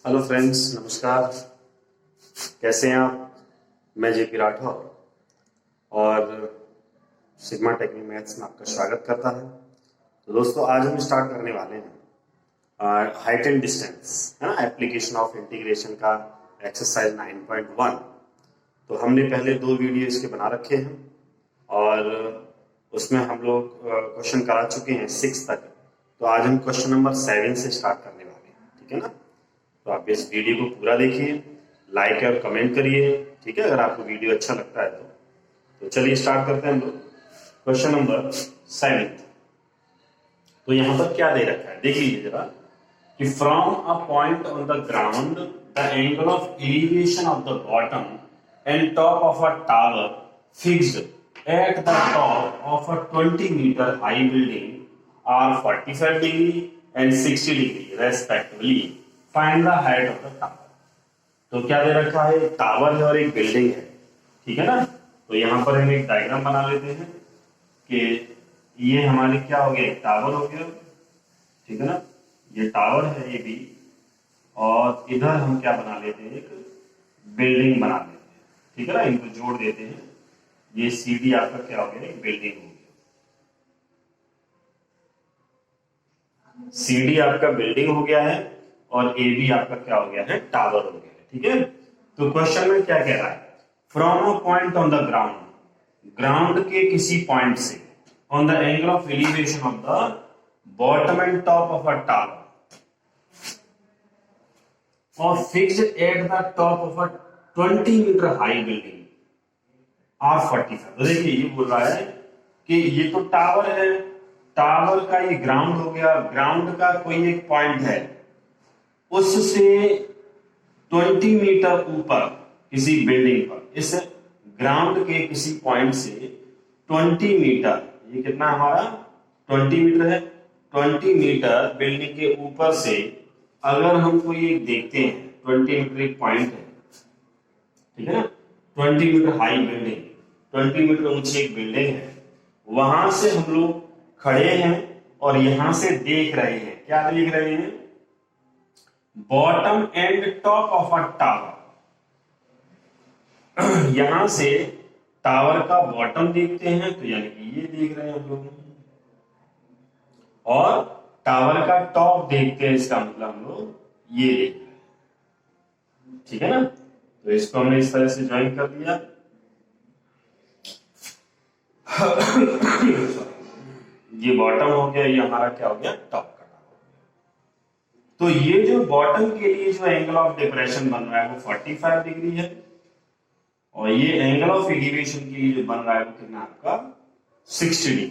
Hello friends, नमस्कार। कैसे हैं आप? मैं जेपी राठौर और सिग्मा टेक्निक मैथ्स में आपका स्वागत करता है। तो दोस्तों, आज हम स्टार्ट करने वाले हैं हाइट एंड डिस्टेंस, है ना, एप्लीकेशन ऑफ इंटीग्रेशन का एक्सरसाइज 9.1। तो हमने पहले 2 वीडियो इसके बना रखे हैं और उसमें हम लोग क्वेश्चन करा चुके हैं 6 तक। तो आज हम क्वेश्चन नंबर 7 से स्टार्ट करने वाले हैं, ठीक है ना। तो आप इस वीडियो को पूरा देखिए, लाइक और कमेंट करिए, ठीक है, अगर आपको वीडियो अच्छा लगता है तो चलिए स्टार्ट करते हैं हम लोग। Question number 7। तो यहाँ पर क्या दे रखा है, देख लीजिए जरा कि from a point on the ground the angle of elevation of the bottom and top of a tower fixed at the top of a 20 metre high building are 45 degree and 60 degree respectively. Find the height of the tower. तो क्या दे रखा है, एक tower है और एक building है, ठीक है ना। तो यहाँ पर हम एक डायग्राम बना लेते हैं कि ये हमारे क्या हो गया, एक टावर हो गया, ठीक है ना। ये टावर है ये भी, और इधर हम क्या बना लेते हैं, एक बिल्डिंग बना लेते हैं, ठीक है ना। इनको जोड़ देते हैं, ये सीधी आपका क्या हो गया, एक बिल्डिंग हो गया। सीडी आपका बिल्डिंग हो गया है और ए बी आपका क्या हो गया है, टावर हो गया है, ठीक है। तो क्वेश्चन में क्या कह रहा है, from a point on the ground, ground के किसी पॉइंट से, on the angle of elevation of the bottom and top of a tower और fixed at the top of a 20 metre high building are 45। तो देखिए ये बोल रहा है कि ये तो टावर है, टावर का ये ग्राउंड हो गया, ग्राउंड का कोई एक पॉइंट है, उससे 20 मीटर ऊपर किसी बिल्डिंग पर, इस ग्राउंड के किसी पॉइंट से 20 मीटर, ये कितना हमारा 20 मीटर है, 20 मीटर बिल्डिंग के ऊपर से अगर हम कोई एक देखते हैं, 20 मीटर एक पॉइंट है, ठीक है ना। 20 मीटर हाई बिल्डिंग, 20 मीटर ऊंची एक बिल्डिंग है, वहां से हम लोग खड़े हैं और यहां से देख रहे हैं, क्या देख रहे हैं, bottom and top of a tower. यहां से टावर का बॉटम देखते हैं तो यानी कि ये देख रहे हैं हम लोग, और टावर का टॉप देखते हैं, इसका मतलब हम लोग ये देख रहे हैं, ठीक है ना। तो इसको हमने इस तरह से ज्वाइन कर दिया। ये बॉटम हो गया, ये हमारा क्या हो गया, टॉप का टावर। तो ये जो बॉटम के लिए जो एंगल ऑफ डिप्रेशन बन रहा है वो 45 डिग्री है, और ये एंगल ऑफ एलिवेशन के लिए जो बन रहा है वो कितना आपका 60 डिग्री,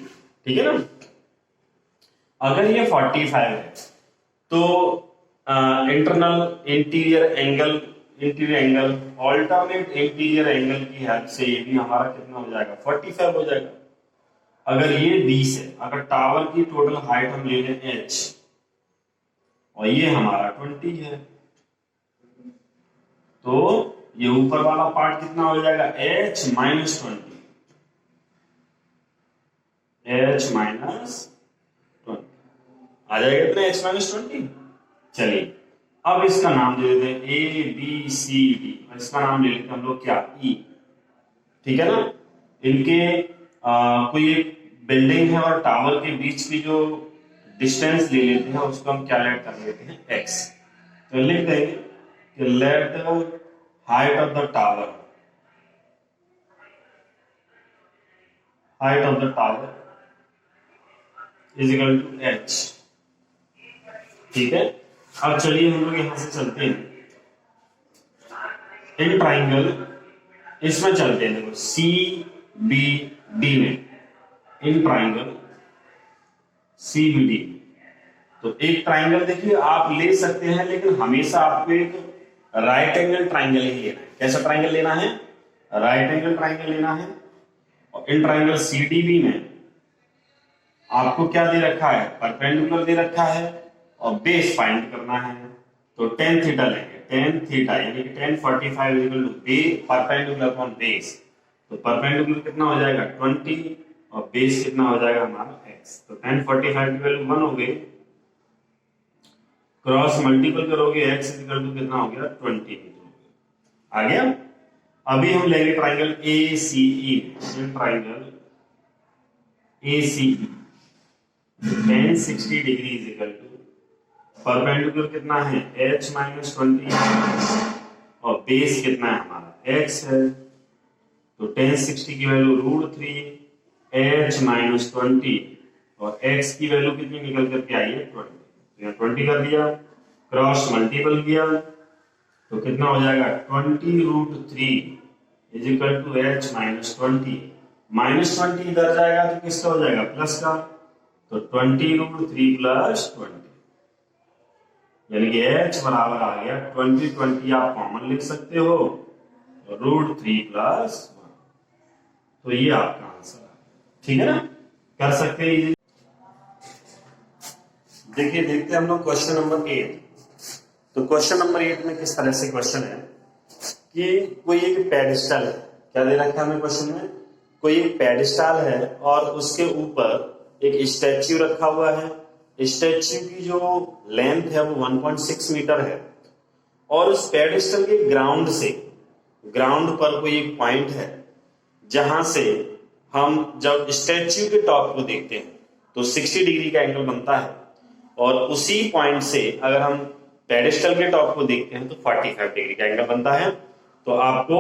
ठीक है ना। अगर ये 45 है तो internal interior angle alternate interior angle की हेल्प से ये भी हमारा कितना हो जाएगा, 45 हो जाएगा। अगर ये 20 है, अगर टावर की टोटल हाइट हम ले लें h और ये हमारा 20 है, तो ये ऊपर वाला पार्ट कितना हो जाएगा, h माइनस 20, h माइनस 20 आ जाएगा कितना, h माइनस 20। चलिए अब इसका नाम दे देते हैं ए बी सी डी, और इसका नाम ले लेते हैं हम लोग क्या, ई, ठीक है ना। इनके कोई एक बिल्डिंग है और टावर के बीच की जो डिस्टेंस ले लेते हैं उसको हम क्या लेट कर लेते हैं, एक्स। तो लिख देंगे कि let the height of the tower, height of the tower is equal to H, ठीक है। अब चलिए हम लोग यहां से चलते हैं इन ट्राइंगल, इसमें चलते हैं, देखो सी बी डी में, in triangle C B D. तो एक ट्राइंगल देखिए आप ले सकते हैं, लेकिन हमेशा आपको एक राइट एंगल ट्राइंगल ही लेना है। कैसा ट्राइंगल लेना है, राइट एंगल ट्राइंगल लेना है। और in triangle C D B में आपको क्या दे रखा है, परपेंडिकुलर दे रखा है और बेस फाइंड करना है। तो टेन थीटा लेंगे, टेन थीटा यानी कि tan 45 equal to base perpendicular upon base. तो परपेंडिकुलर कितना हो जाएगा 20 और बेस कितना हो जाएगा हमारा x। तो टेन 45 की वैल्यू 1 हो गई, क्रॉस मल्टीपल करोगे x इक्वल टू कितना हो गया 20 मीटर हो गया। आ गया। अभी हम लेंगे triangle ACE। In triangle ACE tan 60 degree is equal to perpendicular कितना है h माइनस 20 और बेस कितना है हमारा x है, तो tan 60 की वैल्यू √3 h माइनस 20 और x की वैल्यू कितनी निकल करके आई है 20, तो यहाँ 20 कर दिया, क्रॉस मल्टीपल किया तो कितना हो जाएगा 20√3 is equal to h minus 20। Minus 20 इधर जाएगा तो किसका हो जाएगा प्लस का, तो 20√3 प्लस 20 यानी कि h बराबर आ गया 20 आप कॉमन लिख सकते हो √3 प्लस 1, तो ये आपका आंसर है। ठीक है ना, कर सकते हैं। देखिए देखते हैं हम लोग क्वेश्चन नंबर 8। तो क्वेश्चन नंबर 8 में किस तरह से क्वेश्चन है कि कोई एक पेडिस्टल है, क्या दे रखा है हमें क्वेश्चन में, कोई एक पेडिस्टल है और उसके ऊपर एक स्टैच्यू रखा हुआ है। स्टैच्यू की जो लेंथ है वो 1.6 मीटर है और उस पेडिस्टल के ग्राउंड पर कोई एक पॉइंट है जहां से हम जब स्टैच्यू के टॉप को देखते हैं तो 60 डिग्री का एंगल बनता है और उसी पॉइंट से अगर हम पेडिस्टल के टॉप को देखते हैं तो 45 डिग्री का एंगल बनता है। तो आपको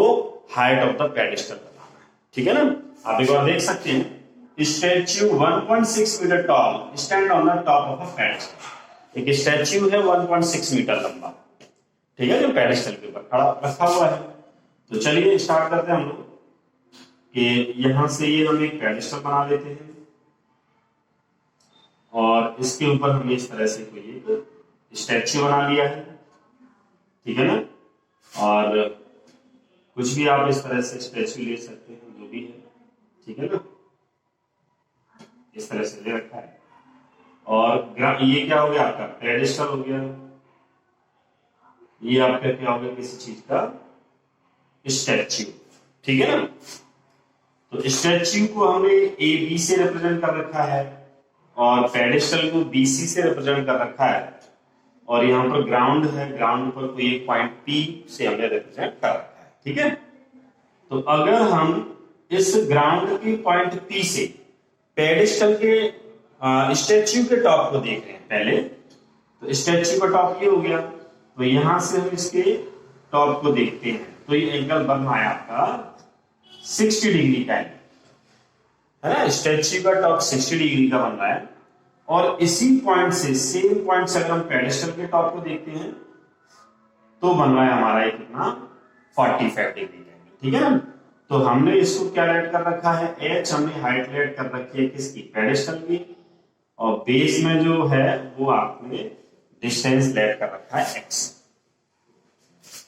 हाइट ऑफ द पेडिस्टल बताना है। ठीक है ना, आप एक बार देख सकते हैं statue 1.6 metre tall stand on the top of a pedestal. एक स्टैच्यू है 1.6 मीटर लंबा, ठीक है, जो पेडिस्टल के ऊपर खड़ा रखा हुआ है। तो चलिए स्टार्ट करते हैं हम लोग कि यहां से ये हम एक पेडिस्टल बना लेते हैं और इसके ऊपर हमने इस तरह से कोई एक स्टैच्यू बना लिया है। ठीक है ना, और कुछ भी आप इस तरह से स्टैच्यू ले सकते हैं जो भी है। ठीक है ना, इस तरह से ले रखा है और ये क्या हो गया आपका पेडिस्टल हो गया, ये आपका क्या हो गया किसी चीज का स्टैच्यू। ठीक है ना, तो स्टैच्यू को हमने ए बी से रिप्रेजेंट कर रखा है और पेडिस्टल को BC से रिप्रेजेंट कर रखा है और यहाँ पर ग्राउंड है, ग्राउंड पर कोई एक पॉइंट P से हमने रिप्रेजेंट कर रखा है। ठीक है, तो अगर हम इस ग्राउंड की पॉइंट P से पेडिस्टल के स्टैच्यू के टॉप को देख रहे हैं पहले, तो स्टैच्यू का टॉप ये हो गया, तो यहां से हम इसके टॉप को देखते हैं तो ये एंगल बन रहा है आपका 60 डिग्री का है ना। स्टैच्यू का टॉप 60 डिग्री का बन रहा है और इसी पॉइंट से सेम पॉइंट से अगर हम पेडिस्टल के टॉप को देखते हैं तो बन रहा है हमारा एक कितना 45 डिग्री का एंगल। ठीक है ना, तो हमने इसको क्या लेट कर रखा है h, हमने हाइट लेट कर रखी है किसकी पेडिस्टल की और बेस में जो है वो आपने डिस्टेंस लेट कर रखा है x।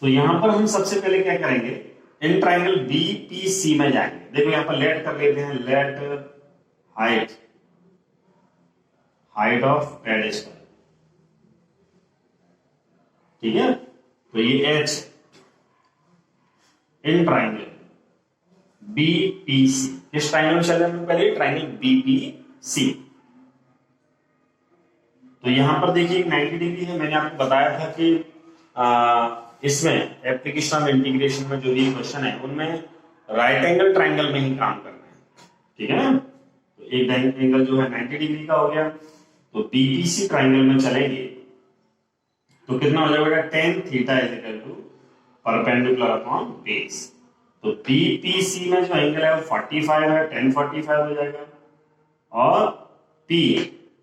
तो यहां पर हम सबसे पहले क्या करेंगे इन ट्राइंगल BPC में जाएंगे। देखो यहां पर लेट कर लेते हैं, लेट हाइट ऑफ पेडिस्टल। ठीक है, तो ये h इन ट्राइंगल BPC। किस ट्राइंगल में चले हम पहले ट्राइंगल BPC। तो यहां पर देखिए 90 डिग्री है। मैंने आपको बताया था कि इसमें एप्लीकेशन ऑफ इंटीग्रेशन में जो भी क्वेश्चन है उनमें राइट एंगल ट्राइंगल में ही काम करना है। ठीक है ना, तो एक एंगल जो है 90 डिग्री का हो गया, तो BPC ट्राइंगल में चलेंगे तो कितना हो जाएगा tan theta is equal to perpendicular upon base. तो BPC में जो एंगल है वो 45 है, tan 45 हो जाएगा और P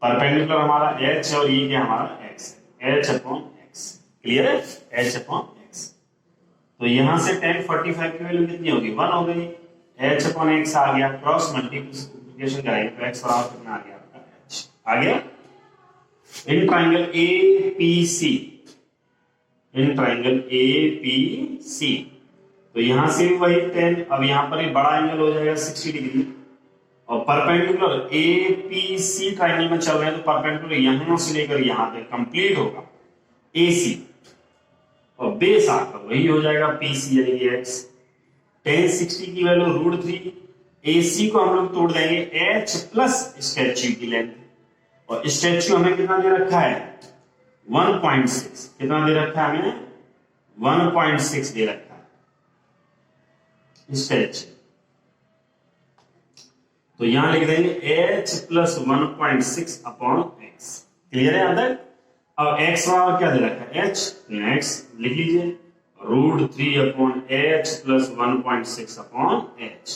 परपेंडिकुलर हमारा h और ये क्या हमारा x है, h अपॉन x। क्लियर है, h अपॉन x। तो यहां से tan 45 की वैल्यू कितनी होगी 1 हो गई, h अपॉन x आ गया, क्रॉस मल्टीप्लिकेशन करेंगे तो x बराबर कितना आ गया आपका h आ गया। In triangle APC, in triangle APC तो यहां से भी वही tan, अब यहां पर एक बड़ा एंगल हो जाएगा 60 डिग्री और परपेंडिकुलर APC ट्राइंगल में चल रहे हैं तो परपेंडिकुलर यहां से लेकर यहां तक कंप्लीट होगा AC और बेस आपका वही हो जाएगा PC यानी कि x। tan 60 की वैल्यू √3, AC को हम लोग तोड़ देंगे h प्लस स्टैच्यू की लेंथ और स्टैच्यू हमें कितना दे रखा है 1.6 कितना दे रखा है हमें? 1.6 दे रखा है स्ट्रेच। तो यहां लिख देंगे h plus 1.6 upon x। Clear है यहां तक? अब x बराबर क्या दे रखा है? h, x लिख लीजिए √3 upon h plus 1.6 upon h।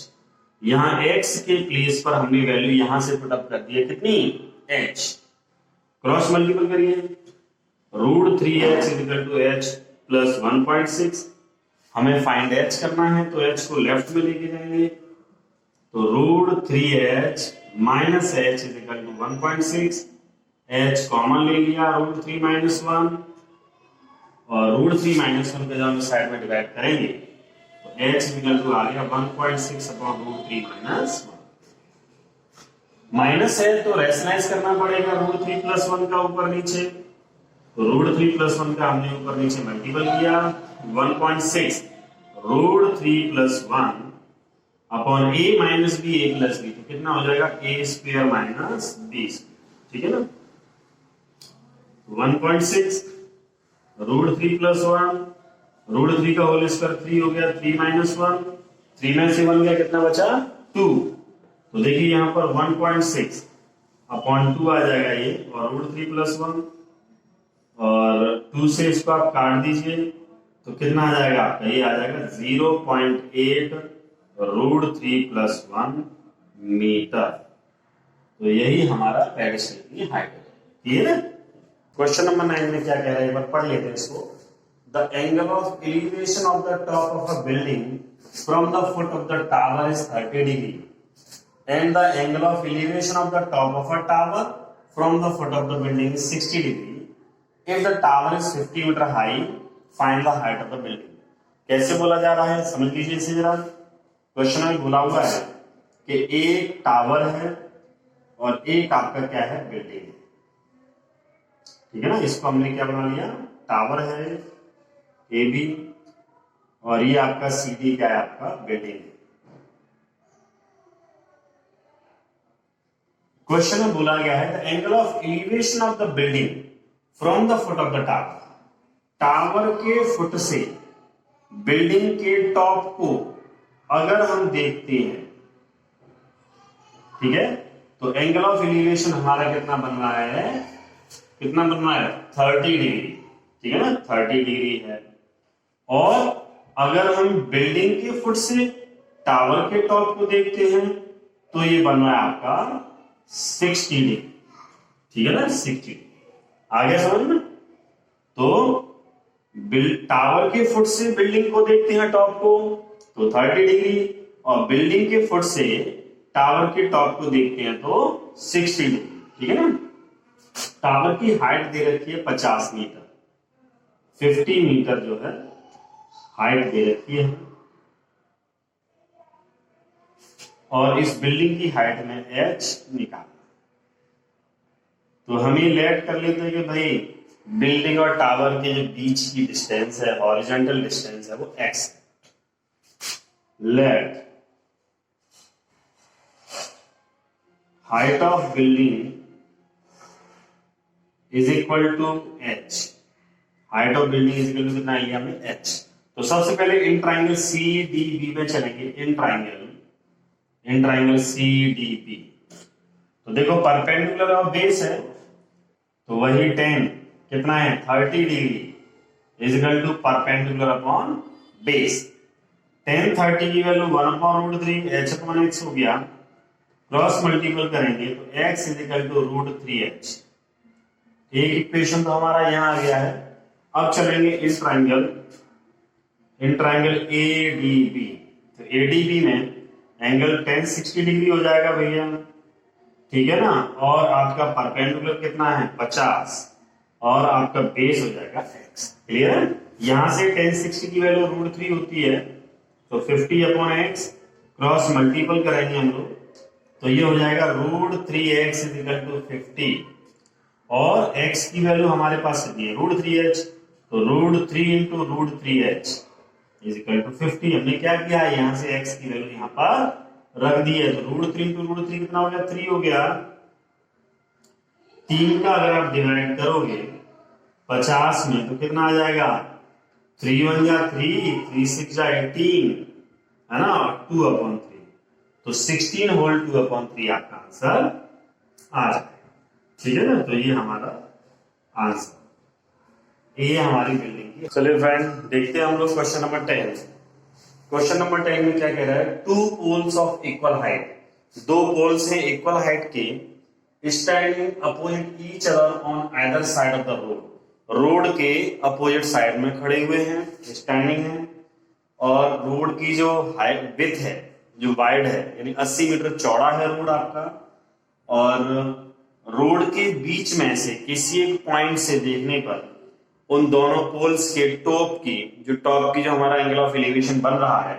यहां x के प्लेस पर हमने वैल्यू यहां से पुटअप कर दी है, कितनी? h। क्रॉस मल्टीपल करिए, √3h equal to h plus 1.6। हमें फाइंड h करना है तो h को लेफ्ट में लेके जाएंगे, तो √3h minus h is equal to 1.6। h common ले लिया, √3 माइनस 1, और √3 माइनस 1 पे जब हम साइड में डिवाइड करेंगे तो h इज इक्वल टू आ गया 1.6 अपॉन √3 माइनस 1। माइनस है तो रेशनलाइज करना पड़ेगा √3 प्लस 1 का ऊपर नीचे, तो √3 प्लस 1 का हमने ऊपर नीचे मल्टीपल किया, 1.6 √3 plus 1 upon a minus b a plus b, तो कितना हो जाएगा? a square minus b square. ठीक है ना? 1.6 √3 प्लस 1, √3 का होल स्क्वायर 3 हो गया, 3 माइनस 1, 3 में से 1 गया, कितना बचा? 2। तो देखिए यहां पर 1.6 अपॉन 2 आ जाएगा ये, और √3 प्लस 1, और 2 से इसको आप काट दीजिए तो कितना आ जाएगा आपका? ये आ जाएगा 0.8 √3 प्लस 1 मीटर। तो यही हमारा पेडिस्टल की हाइट है। क्लियर है? क्वेश्चन नंबर 9 में क्या कह रहा है, एक बार पढ़ लेते हैं इसको। The angle of elevation of the top of a building from the foot of the tower is 30 degree and the angle of elevation of the top of a tower from the foot of the building is 60 degree. If the tower is 50 meter high, find the height of the building. कैसे बोला जा रहा है समझ लीजिए इसे जरा। Question में बोला हुआ है कि एक टावर है और एक आपका क्या है? बिल्डिंग है। ठीक है ना? इसको हमने क्या बना लिया? टावर है ए बी, और ये आपका सी डी क्या है? आपका बिल्डिंग है। क्वेश्चन में बोला गया है the angle of elevation of the building from the foot of the tower. Tower के फुट से बिल्डिंग के टॉप को अगर हम देखते हैं, ठीक है, तो एंगल ऑफ एलिवेशन हमारा कितना बन रहा है? कितना बन रहा है? 30 डिग्री। ठीक है ना? 30 डिग्री है। और अगर हम बिल्डिंग के फुट से टावर के टॉप को देखते हैं तो ये बन रहा है आपका 60 डिग्री। ठीक है ना? 60। आगे समझ में? तो टावर के फुट से बिल्डिंग को देखते हैं टॉप को तो 30 डिग्री, और बिल्डिंग के फुट से टावर के टॉप को देखते हैं तो 60 डिग्री। ठीक है ना? टावर की हाइट दे रखी है 50 मीटर, 50 मीटर जो है हाइट दे रखी है, और इस बिल्डिंग की हाइट में h निकाल। तो हम ये लेट कर लेते हैं कि भाई बिल्डिंग और टावर के जो बीच की डिस्टेंस है, हॉरिजॉन्टल डिस्टेंस है, वो x है। Let height of building is equal to h। Height of building is equal to कितना लिया हमने? h। तो सबसे पहले in triangle C D B में चलेंगे। In triangle C D B, तो देखो परपेंडिकुलर ऑफ बेस है तो वही 10 कितना है? 30 degree is equal to perpendicular upon base. 10 30 की वैल्यू 1/√3 h अपॉन x हो गया। क्रॉस मल्टीपल करेंगे तो x is equal to √3h। एक इक्वेशन तो हमारा यहां आ गया है। अब चलेंगे इस ट्राइंगल ADB। तो ADB में एंगल 10 60 डिग्री हो जाएगा भैया। ठीक है ना? और आपका परपेंडिकुलर कितना है? 50, और आपका बेस हो जाएगा x। क्लियर है? यहां से 10 60 की वैल्यू √3 होती है तो 50 अपॉन x, क्रॉस मल्टीपल करेंगे हम लोग तो ये हो जाएगा √3x इज इक्वल टू 50, और x की वैल्यू हमारे पास कितनी है? √3h, तो √3 into √3h is equal to 50। हमने क्या किया है? यहां से x की वैल्यू यहां पर रख दी है, तो √3 इंटू √3 कितना हो गया? 3 हो गया। 3 का अगर आप डिवाइड करोगे 50 में तो कितना आ जाएगा, 3 1 जा 3, 3 6 जा 18, है ना, 2/3, तो 16 होल 2/3 आपका आंसर आ जाएगा। ठीक है ना, तो ये हमारा आंसर, ये हमारी बिल्डिंग की। चलिए फ्रेंड, देखते हैं हम लोग क्वेश्चन नंबर 10। क्वेश्चन नंबर 10 में क्या कह रहा है, two poles of equal height, दो पोल्स हैं इक्वल हाइट के, standing opposite each other on either side of the road, road के अपोजिट साइड में खड़े हुए हैं, स्टैंडिंग है, और रोड की जो हाइट विड्थ है, जो वाइड है, यानी 80 मीटर चौड़ा है रोड आपका, और रोड के बीच में से किसी एक पॉइंट से देखने पर उन दोनों पोल्स के टॉप की जो हमारा एंगल ऑफ एलिवेशन बन रहा है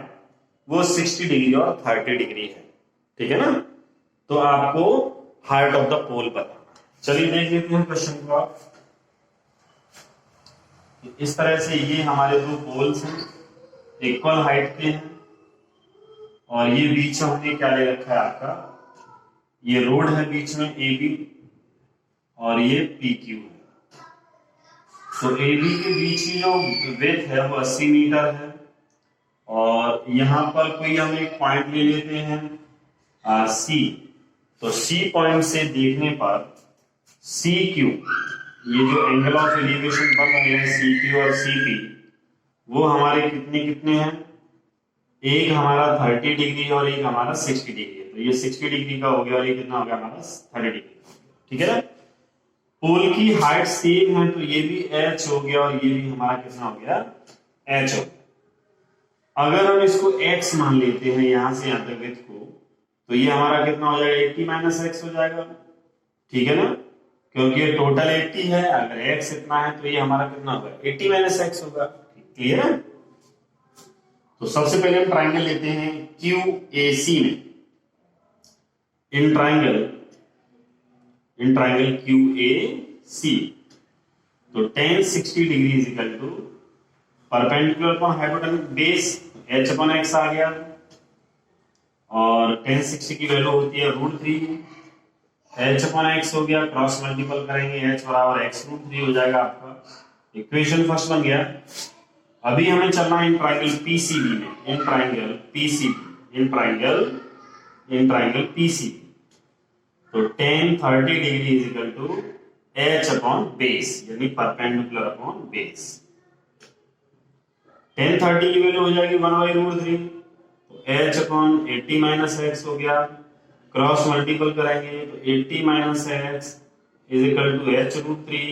वो 60 डिग्री और 30 डिग्री है। ठीक है ना, तो आपको हाइट ऑफ द पोल बताना। चलिए देख लेते हैं क्वेश्चन को आप। इस तरह से ये हमारे दो पोल्स हैं, इक्वल हाइट के हैं, और ये बीच में हमने क्या ले रखा है आपका, ये रोड है बीच में AB, और ये PQ है। तो AB के बीच की जो विड्थ है वो 80 मीटर है, और यहां पर कोई हम एक पॉइंट ले लेते हैं C, तो C पॉइंट से देखने पर CQ, ये जो एंगल ऑफ एलिवेशन बन रहे हैं CQ और CP, वो हमारे कितने कितने हैं, एक हमारा 30 डिग्री और एक हमारा 60 डिग्री है, तो ये 60 डिग्री का हो गया और ये कितना हो गया हमारा 30 डिग्री। ठीक है ना, पोल की हाइट सेम है, तो ये भी H हो गया और ये भी हमारा कितना हो गया, H हो गया। अगर हम इसको X मान लेते हैं यहां से यहां तक विड्थ को, तो ये हमारा कितना हो जाएगा, 80 माइनस X हो जाएगा। ठीक है ना, क्योंकि ये टोटल 80 है, अगर X इतना है तो ये हमारा कितना होगा, 80 माइनस X होगा। क्लियर है, तो सबसे पहले हम ट्राइंगल लेते हैं QAC में, इन ट्राइंगल QAC, तो tan 60 degree is equal to perpendicular upon hypotenuse base H upon X आ गया, और tan 60 की वैल्यू होती है √3, H अपॉन X हो गया, क्रॉस मल्टीपल करेंगे H बराबर X √3 हो जाएगा आपका, इक्वेशन फर्स्ट बन गया। अभी हमें चलना है इन ट्राइंगल PCB में, इन ट्राइंगल PCB, तो tan 30 degree is equal to H upon base, यानी परपेंडिकुलर अपॉन बेस। tan 30 की वैल्यू हो जाएगी 1/√3, तो H अपॉन 80 माइनस X हो गया, क्रॉस मल्टीपल करेंगे तो 80 minus X is equal to H√3,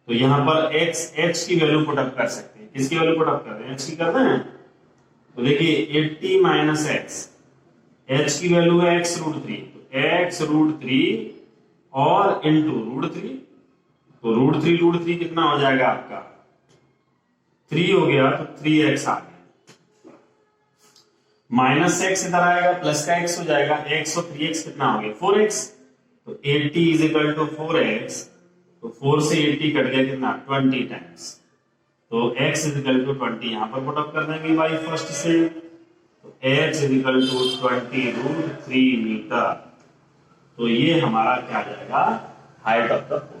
तो यहां पर H की वैल्यू पुट अप कर सकते हैं। किसकी वैल्यू पुट अप कर रहे हैं, H की कर रहे हैं, तो देखिए 80 माइनस X, H की वैल्यू है X√3, तो X√3 और इंटू √3, तो √3 कितना हो जाएगा आपका 3 हो गया, तो 3x आ गया, माइनस x इधर आएगा, प्लस का x हो जाएगा, x और 3x कितना हो गया 4x, तो 80 इज इक्वल टू 4x, तो 4 से 80 कट गया कितना 20 टाइम्स, तो x इज इक्वल टू 20 यहां पर पुट अप कर देंगे भाई फर्स्ट से, तो h is equal to 20 √3 metre, तो ये हमारा क्या आ जाएगा हाइट ऑफ द पोल।